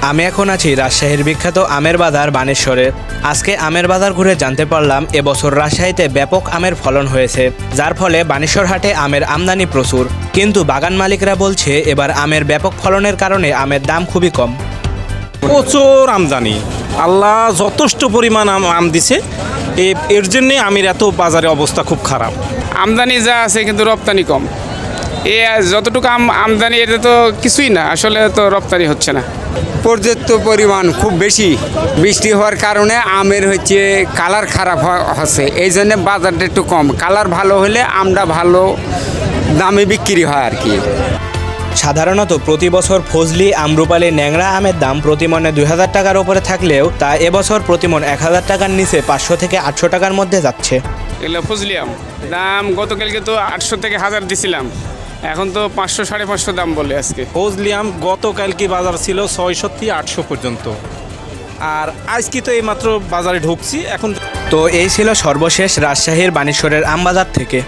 আমি এখন আছি রাজশাহীর বিখ্যাত আমের বাজার বানেশ্বরে। আজকে আমের বাজার ঘুরে জানতে পারলাম এবছর রাজশাহীতে ব্যাপক আমের ফলন হয়েছে, যার ফলে বানেশ্বর হাটে আমের আমদানি প্রচুর। কিন্তু বাগান মালিকরা বলছে এবার আমের ব্যাপক ফলনের কারণে আমের দাম খুবই কম। প্রচুর আমদানি, আল্লাহ যথেষ্ট পরিমাণ আম দিছে, এর জন্যে আমের এত বাজারে অবস্থা খুব খারাপ। আমদানি যা আছে কিন্তু রপ্তানি কম। এ যতটুকু আমদানি এটা তো কিছুই না, আসলে তো রপ্তানি হচ্ছে না। পর্যাপ্ত পরিমাণ খুব বেশি বৃষ্টি হওয়ার কারণে আমের কালার খারাপ হচ্ছে, এই জন্য বাজারটা একটু কম। কালার ভালো হলে আমটা ভালো দামে বিক্রি হয় আর কি। সাধারণত প্রতি বছর ফজলি, আমরুপালি, ন্যাংরা আমের দাম প্রতি মনে 2000 টাকার উপরে থাকলেও তা এবছর প্রতি মন 1000 টাকার নিচে 500 থেকে 800 টাকার মধ্যে যাচ্ছে। এগুলো ফজলি আম দাম গতকালকে তো 800 থেকে 1000 দিছিলাম, এখন তো 500 550 দাম বলে আজকে। ফজলি আম গতকালকে বাজার ছিল 600 থেকে 800 পর্যন্ত, আর আজকে তো এইমাত্র বাজারে ঢুকছি এখন। তো এই ছিল সর্বশেষ রাজশাহীর বানেশ্বরের আমবাজার থেকে।